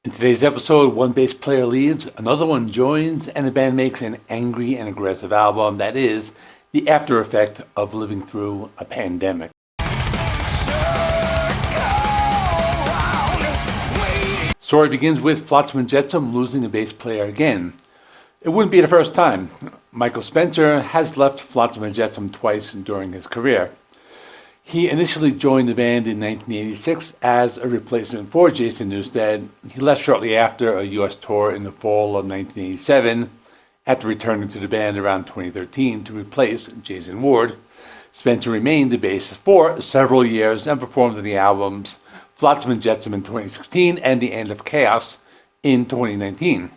In today's episode, one bass player leaves, another one joins, and the band makes an angry and aggressive album that is the after effect of living through a pandemic. Story begins with Flotsam and Jetsam losing a bass player again. It wouldn't be the first time. Michael Spencer has left Flotsam and Jetsam twice during his career. He initially joined the band in 1986 as a replacement for Jason Newsted. He left shortly after a U.S. tour in the fall of 1987, after returning to the band around 2013 to replace Jason Ward. Spencer remained the bassist for several years and performed on the albums Flotsam and Jetsam in 2016 and The End of Chaos in 2019.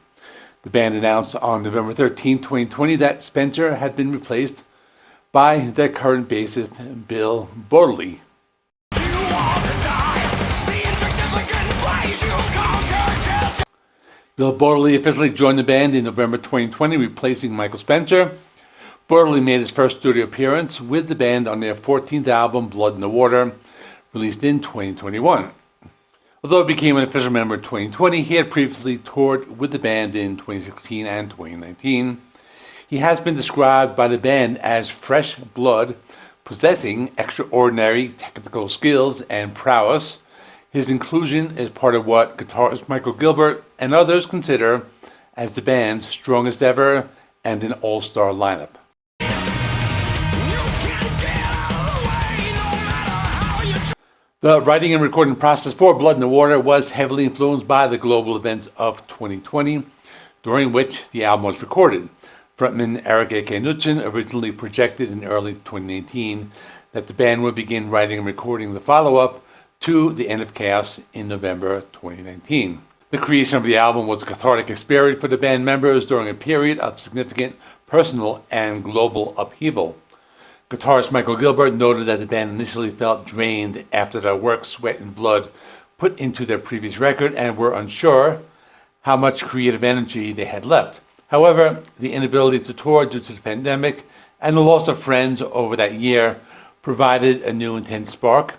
The band announced on November 13, 2020 that Spencer had been replaced by their current bassist, Bill Bodily. Bill Bodily officially joined the band in November 2020, replacing Michael Spencer. Bodily made his first studio appearance with the band on their 14th album, Blood in the Water, released in 2021. Although he became an official member in 2020, he had previously toured with the band in 2016 and 2019. He has been described by the band as fresh blood, possessing extraordinary technical skills and prowess. His inclusion is part of what guitarist Michael Gilbert and others consider as the band's strongest ever and an all-star lineup. The writing and recording process for Blood in the Water was heavily influenced by the global events of 2020, during which the album was recorded. Frontman Eric A.K. Knudsen originally projected in early 2018 that the band would begin writing and recording the follow-up to The End of Chaos in November 2019. The creation of the album was a cathartic experience for the band members during a period of significant personal and global upheaval. Guitarist Michael Gilbert noted that the band initially felt drained after the work, sweat, and blood put into their previous record and were unsure how much creative energy they had left. However, the inability to tour due to the pandemic and the loss of friends over that year provided a new intense spark.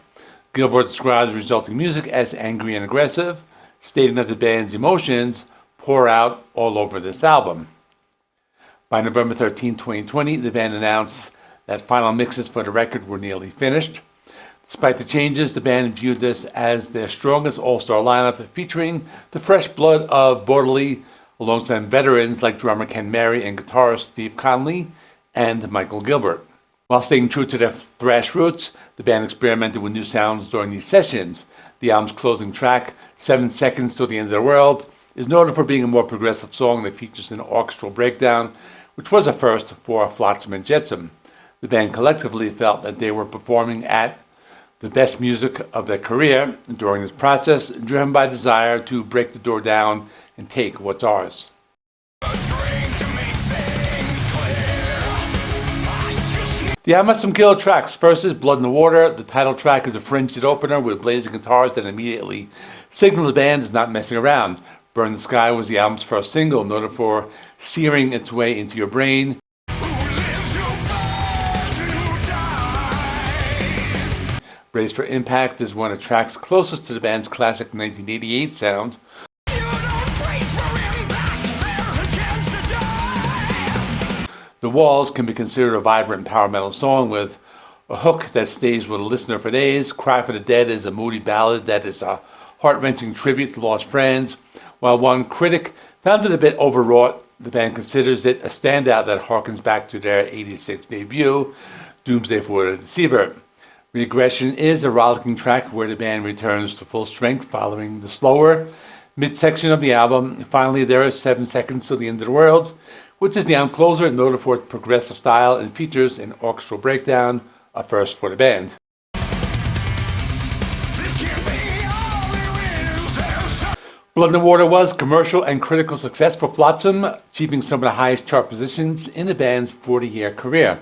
Gilbert described the resulting music as angry and aggressive, stating that the band's emotions pour out all over this album. By November 13, 2020, the band announced that final mixes for the record were nearly finished. Despite the changes, the band viewed this as their strongest all-star lineup, featuring the fresh blood of Bodily, alongside veterans like drummer Ken Mary and guitarist Steve Conley and Michael Gilbert. While staying true to their thrash roots, the band experimented with new sounds during these sessions. The album's closing track, 7 Seconds Til the End of the World, is noted for being a more progressive song that features an orchestral breakdown, which was a first for Flotsam and Jetsam. The band collectively felt that they were performing at the best music of their career during this process, driven by desire to break the door down and take what's ours. The album has some killer tracks. First is Blood in the Water. The title track is a fringed opener with blazing guitars that immediately signal the band is not messing around. Burn the Sky was the album's first single, noted for searing its way into your brain. Brace for Impact is one of the tracks closest to the band's classic 1988 sound. The Walls can be considered a vibrant power metal song with a hook that stays with a listener for days. Cry for the Dead is a moody ballad that is a heart-wrenching tribute to lost friends. While one critic found it a bit overwrought, the band considers it a standout that harkens back to their 86 debut, Doomsday for the Deceiver. Reaggression is a rollicking track where the band returns to full strength following the slower midsection of the album. Finally, there is 7 Seconds Til the End of the World, which is the album closer, noted for its progressive style and features an orchestral breakdown, a first for the band. Blood in the Water was commercial and critical success for Flotsam, achieving some of the highest chart positions in the band's 40-year career.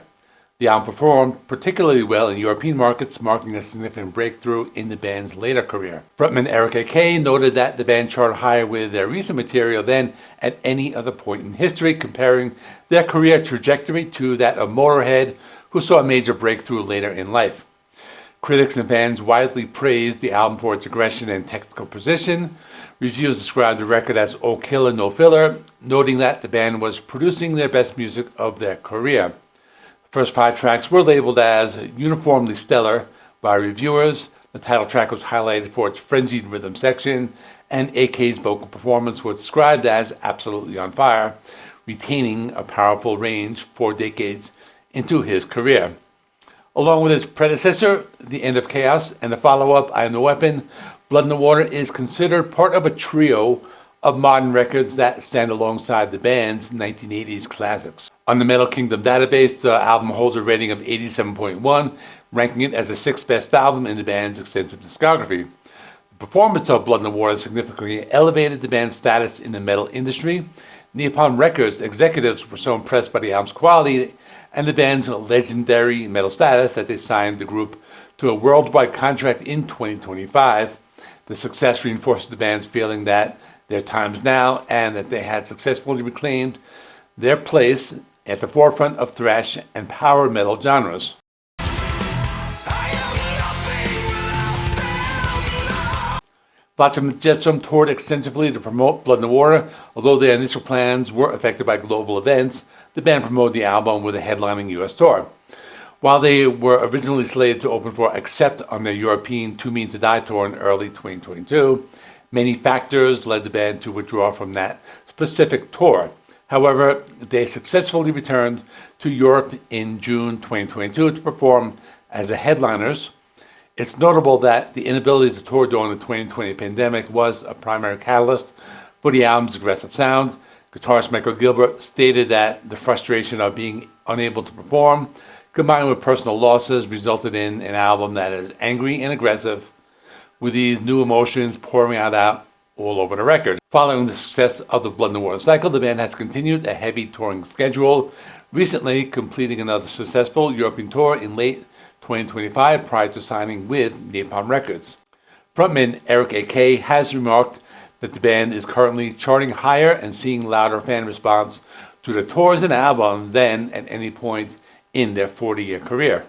The album performed particularly well in European markets, marking a significant breakthrough in the band's later career. Frontman Eric A.K. noted that the band charted higher with their recent material than at any other point in history, comparing their career trajectory to that of Motorhead, who saw a major breakthrough later in life. Critics and fans widely praised the album for its aggression and technical precision. Reviews described the record as "Oh Killer No Filler," noting that the band was producing their best music of their career. The first 5 tracks were labeled as uniformly stellar by reviewers. The title track was highlighted for its frenzied rhythm section, and AK's vocal performance was described as absolutely on fire, retaining a powerful range 4 decades into his career. Along with his predecessor, The End of Chaos, and the follow-up, I Am the Weapon, Blood in the Water is considered part of a trio of modern records that stand alongside the band's 1980s classics. On the Metal Kingdom database, the album holds a rating of 87.1, ranking it as the 6th best album in the band's extensive discography. The performance of Blood in the Water significantly elevated the band's status in the metal industry. Napalm Records executives were so impressed by the album's quality and the band's legendary metal status that they signed the group to a worldwide contract in 2025. The success reinforces the band's feeling that their time is now and that they had successfully reclaimed their place at the forefront of thrash and power metal genres. Flotsam and Jetsam toured extensively to promote Blood in the Water. Although their initial plans were affected by global events, the band promoted the album with a headlining U.S. tour. While they were originally slated to open for Accept on their European Too Mean to Die tour in early 2022, many factors led the band to withdraw from that specific tour. However, they successfully returned to Europe in June 2022 to perform as the headliners. It's notable that the inability to tour during the 2020 pandemic was a primary catalyst for the album's aggressive sound. Guitarist Michael Gilbert stated that the frustration of being unable to perform, combined with personal losses, resulted in an album that is angry and aggressive, with these new emotions pouring out all over the record. Following the success of the Blood in the Water cycle, the band has continued a heavy touring schedule, recently completing another successful European tour in late 2025 prior to signing with Napalm Records. Frontman Eric A.K. has remarked that the band is currently charting higher and seeing louder fan response to the tours and albums than at any point in their 40-year career.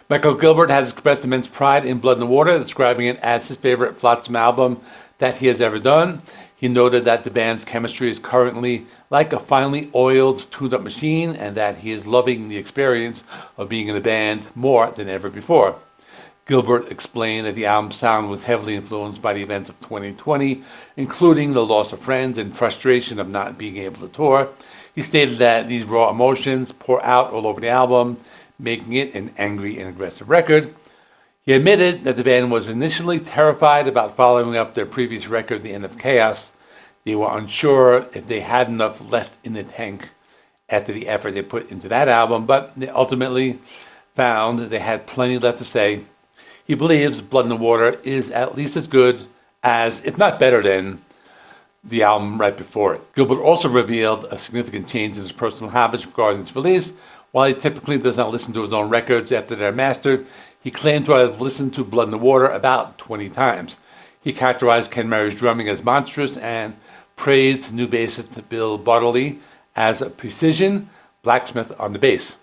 Michael Gilbert has expressed immense pride in Blood in the Water, describing it as his favorite Flotsam album that he has ever done. He noted that the band's chemistry is currently like a finely oiled, tuned-up machine, and that he is loving the experience of being in the band more than ever before. Gilbert explained that the album's sound was heavily influenced by the events of 2020, including the loss of friends and frustration of not being able to tour. He stated that these raw emotions pour out all over the album, making it an angry and aggressive record. He admitted that the band was initially terrified about following up their previous record, The End of Chaos. They were unsure if they had enough left in the tank after the effort they put into that album, but they ultimately found they had plenty left to say. He believes Blood in the Water is at least as good as, if not better than, the album right before it. Gilbert also revealed a significant change in his personal habits regarding its release. While he typically does not listen to his own records after they're mastered, he claimed to have listened to Blood in the Water about 20 times. He characterized Ken Mary's drumming as monstrous and praised new bassist Bill Bodily as a precision blacksmith on the bass.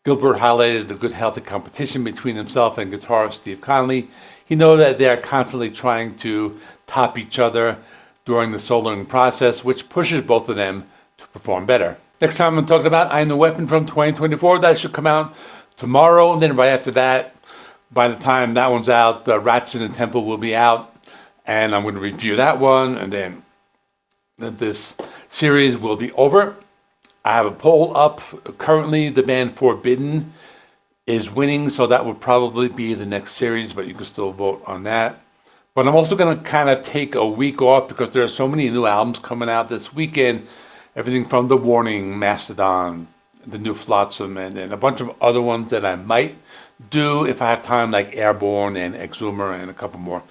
Gilbert highlighted the good, healthy competition between himself and guitarist Steve Conley. He noted that they are constantly trying to top each other during the soloing process, which pushes both of them to perform better. Next time I'm talking about I Am the Weapon from 2024. That should come out tomorrow. And then right after that, by the time that one's out, Rats in the Temple will be out. And I'm going to review that one. And then this series will be over. I have a poll up. Currently, the band Forbidden is winning, so that would probably be the next series, but you can still vote on that. But I'm also going to kind of take a week off because there are so many new albums coming out this weekend. Everything from The Warning, Mastodon, the new Flotsam, and a bunch of other ones that I might do if I have time, like Airborne and Exhumer and a couple more.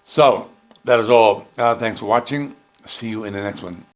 So that is all. Thanks for watching. See you in the next one.